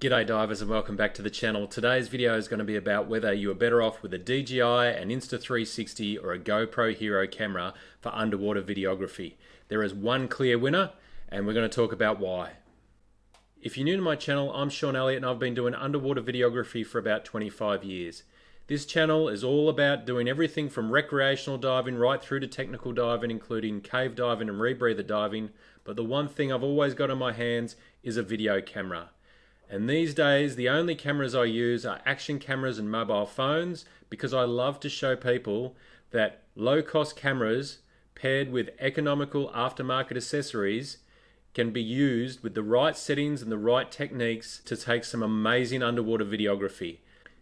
G'day divers and welcome back to the channel. Today's video is going to be about whether you are better off with a DJI, an Insta360 or a Gopro Hero camera for underwater videography. There is one clear winner and we're going to talk about why. If you're new to my channel, I'm Sean Elliott and I've been doing underwater videography for about 25 years. This channel is all about doing everything from recreational diving right through to technical diving, including cave diving and rebreather diving. But the one thing I've always got in my hands is a video camera. And these days, the only cameras I use are action cameras and mobile phones because I love to show people that low-cost cameras paired with economical aftermarket accessories can be used with the right settings and the right techniques to take some amazing underwater videography.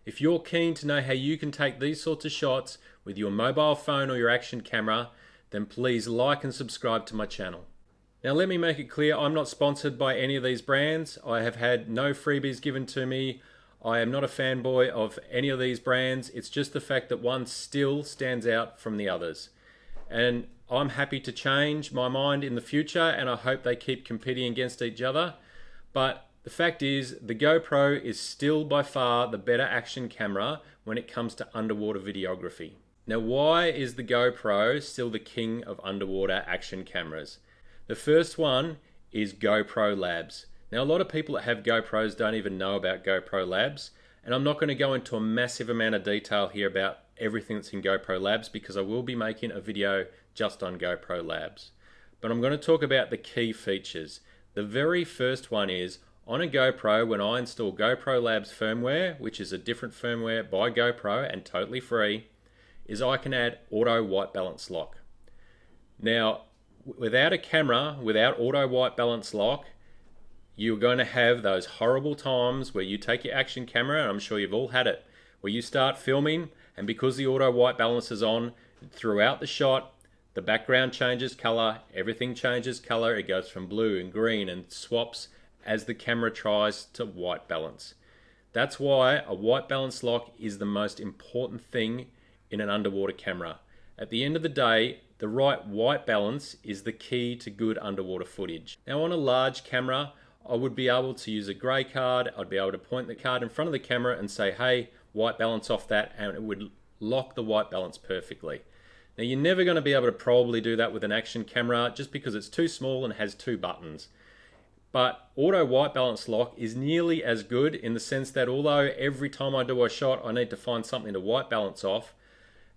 If you're keen to know how you can take these sorts of shots with your mobile phone or your action camera, then please like and subscribe to my channel. Now let me make it clear, I'm not sponsored by any of these brands. I have had no freebies given to me. I am not a fanboy of any of these brands. It's just the fact that one still stands out from the others. And I'm happy to change my mind in the future and I hope they keep competing against each other. But the fact is, the GoPro is still by far the better action camera when it comes to underwater videography. Now why is the GoPro still the king of underwater action cameras? The first one is GoPro Labs. Now a lot of people that have GoPros don't even know about GoPro Labs, and I'm not going to go into a massive amount of detail here about everything that's in GoPro Labs because I will be making a video just on GoPro Labs. But I'm going to talk about the key features. The very first one is, on a GoPro, when I install GoPro Labs firmware, which is a different firmware by GoPro and totally free, is I can add auto white balance lock. Now, without a camera, without auto white balance lock, you're going to have those horrible times where you take your action camera, and I'm sure you've all had it, where you start filming and because the auto white balance is on, throughout the shot, the background changes color, everything changes color, it goes from blue and green and swaps as the camera tries to white balance. That's why a white balance lock is the most important thing in an underwater camera. At the end of the day, the right white balance is the key to good underwater footage. Now on a large camera, I would be able to use a grey card. I'd be able to point the card in front of the camera and say, hey, white balance off that, and it would lock the white balance perfectly. Now you're never going to be able to probably do that with an action camera just because it's too small and has two buttons. But auto white balance lock is nearly as good in the sense that although every time I do a shot I need to find something to white balance off,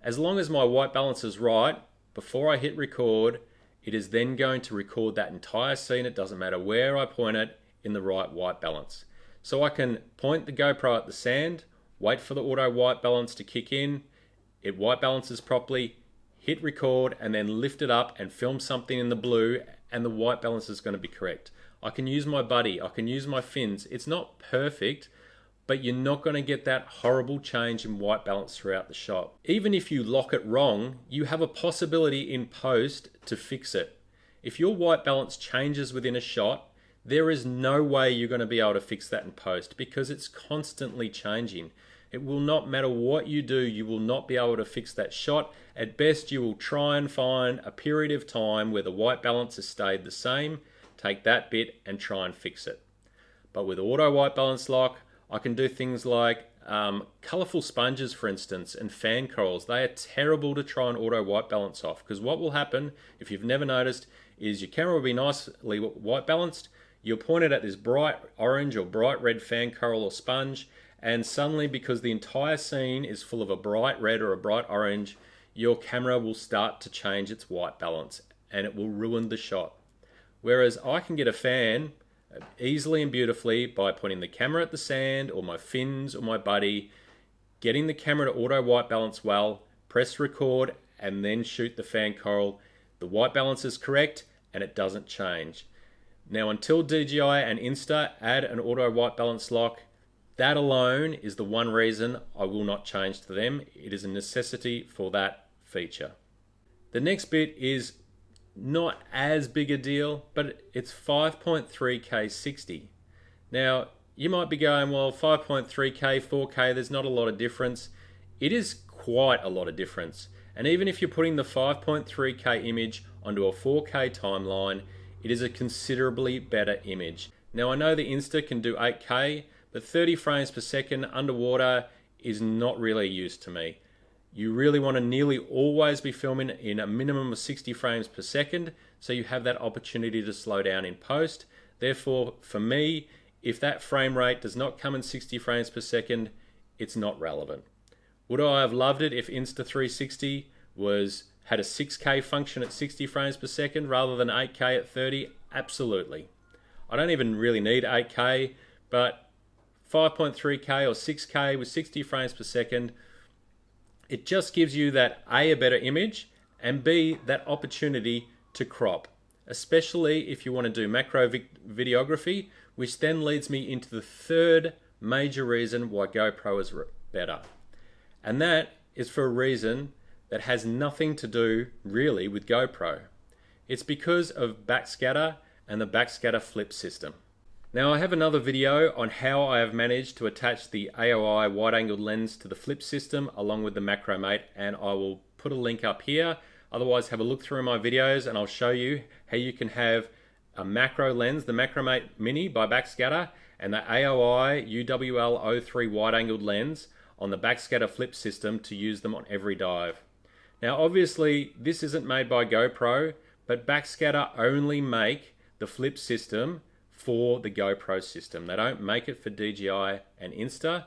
as long as my white balance is right, before I hit record, it is then going to record that entire scene. It doesn't matter where I point it in the right white balance. So I can point the GoPro at the sand, wait for the auto white balance to kick in, it white balances properly, hit record and then lift it up and film something in the blue and the white balance is going to be correct. I can use my buddy, I can use my fins. It's not perfect, but you're not going to get that horrible change in white balance throughout the shot. Even if you lock it wrong, you have a possibility in post to fix it. If your white balance changes within a shot, there is no way you're going to be able to fix that in post because it's constantly changing. It will not matter what you do, you will not be able to fix that shot. At best, you will try and find a period of time where the white balance has stayed the same, take that bit and try and fix it. But with auto white balance lock, I can do things like colorful sponges, for instance, and fan corals. They are terrible to try and auto white balance off because what will happen, if you've never noticed, is your camera will be nicely white balanced. You'll point it at this bright orange or bright red fan coral or sponge, and suddenly, because the entire scene is full of a bright red or a bright orange, your camera will start to change its white balance and it will ruin the shot. Whereas I can get a fan easily and beautifully by pointing the camera at the sand or my fins or my buddy, getting the camera to auto white balance well, press record and then shoot the fan coral. The white balance is correct and it doesn't change. Now until DJI and Insta add an auto white balance lock, that alone is the one reason I will not change to them. It is a necessity for that feature. The next bit is not as big a deal, but it's 5.3K 60. Now you might be going, well, 5.3K 4K, there's not a lot of difference. It is quite a lot of difference, and even if you're putting the 5.3K image onto a 4K timeline, it is a considerably better image. Now I know the Insta can do 8K, but 30 frames per second underwater is not really use to me. You really want to nearly always be filming in a minimum of 60 frames per second, so you have that opportunity to slow down in post. Therefore, for me, if that frame rate does not come in 60 frames per second, it's not relevant. Would I have loved it if Insta360 had a 6K function at 60 frames per second rather than 8K at 30? Absolutely. I don't even really need 8K, but 5.3K or 6K with 60 frames per second, it just gives you that A, better image, and B, that opportunity to crop, especially if you want to do macro videography, which then leads me into the third major reason why GoPro is better. And that is for a reason that has nothing to do really with GoPro. It's because of Backscatter and the Backscatter flip system. Now I have another video on how I have managed to attach the AOI wide-angled lens to the flip system along with the Macromate, and I will put a link up here. Otherwise, have a look through my videos and I'll show you how you can have a macro lens, the Macromate Mini by Backscatter, and the AOI UWL-03 wide-angled lens on the Backscatter flip system to use them on every dive. Now obviously this isn't made by GoPro, but Backscatter only make the flip system for the GoPro system. They don't make it for DJI and Insta,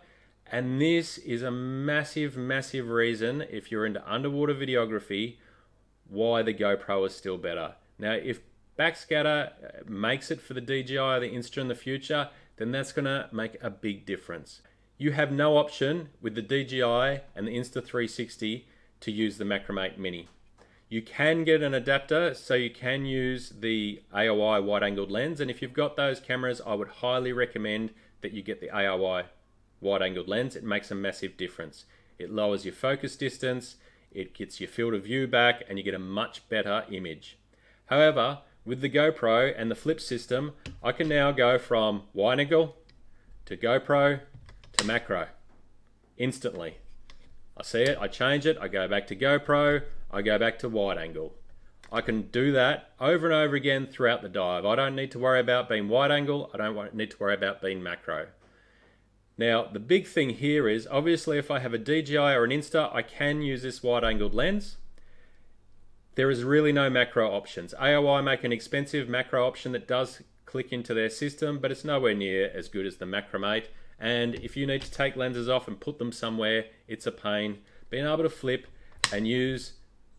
and this is a massive reason, if you're into underwater videography, why the GoPro is still better. Now if Backscatter makes it for the DJI or the Insta in the future, then that's going to make a big difference. You have no option with the DJI and the Insta360 to use the Macromate Mini. You can get an adapter, so you can use the AOI wide-angled lens, and if you've got those cameras, I would highly recommend that you get the AOI wide-angled lens. It makes a massive difference. It lowers your focus distance, it gets your field of view back, and you get a much better image. However, with the GoPro and the flip system, I can now go from wide-angle to GoPro to macro instantly. I see it, I change it, I go back to GoPro, I go back to wide angle. I can do that over and over again throughout the dive. I don't need to worry about being wide angle, I don't need to worry about being macro. Now the big thing here is, obviously if I have a DJI or an Insta, I can use this wide angled lens. There is really no macro options. AOI make an expensive macro option that does click into their system, but it's nowhere near as good as the Macromate. And if you need to take lenses off and put them somewhere, it's a pain. Being able to flip and use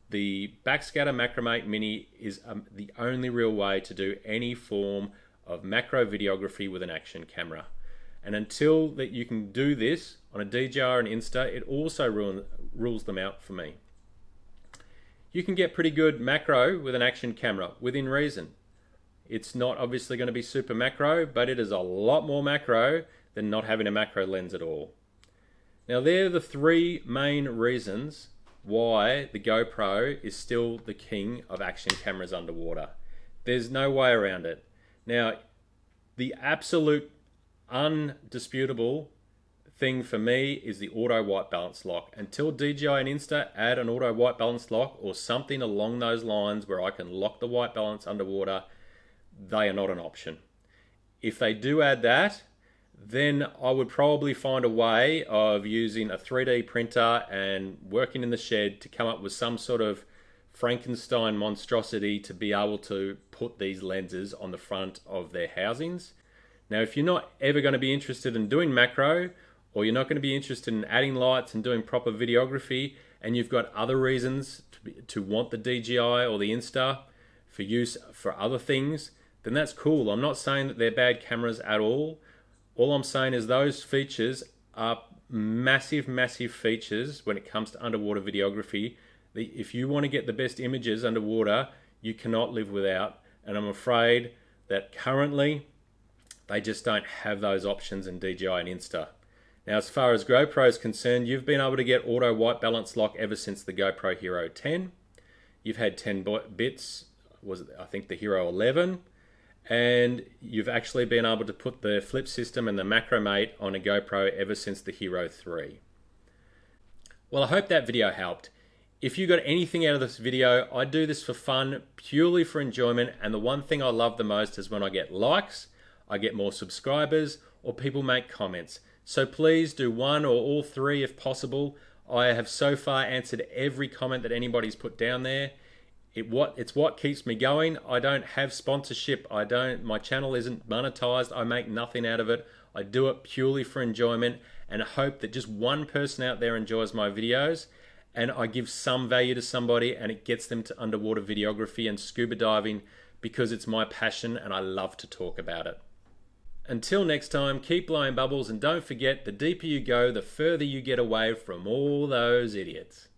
the Backscatter Macromate Mini is the only real way to do any form of macro videography with an action camera. And until that you can do this on a DJI or an Insta, it also rules them out for me. You can get pretty good macro with an action camera within reason. It's not obviously going to be super macro, but it is a lot more macro than not having a macro lens at all. Now they're the three main reasons why the GoPro is still the king of action cameras underwater. There's no way around it. Now, the absolute undisputable thing for me is the auto white balance lock. Until DJI and Insta add an auto white balance lock or something along those lines where I can lock the white balance underwater, they are not an option. If they do add that, then I would probably find a way of using a 3D printer and working in the shed to come up with some sort of Frankenstein monstrosity to be able to put these lenses on the front of their housings. Now, if you're not ever going to be interested in doing macro, or you're not going to be interested in adding lights and doing proper videography, and you've got other reasons to want the DJI or the Insta for use for other things, then that's cool. I'm not saying that they're bad cameras at all. All I'm saying is those features are massive features when it comes to underwater videography. If you want to get the best images underwater, you cannot live without. And I'm afraid that currently they just don't have those options in DJI and Insta. Now, as far as GoPro is concerned, you've been able to get auto white balance lock ever since the Gopro Hero 10. You've had 10 bits, I think the Hero 11. And you've actually been able to put the flip system and the Macromate on a GoPro ever since the Hero 3. Well, I hope that video helped. If you got anything out of this video, I do this for fun, purely for enjoyment, and the one thing I love the most is when I get likes, I get more subscribers, or people make comments. So please do one or all three if possible. I have so far answered every comment that anybody's put down there. It's what keeps me going. I don't have sponsorship. My channel isn't monetized. I make nothing out of it. I do it purely for enjoyment and hope that just one person out there enjoys my videos and I give some value to somebody and it gets them to underwater videography and scuba diving because it's my passion and I love to talk about it. Until next time, keep blowing bubbles and don't forget, the deeper you go, the further you get away from all those idiots.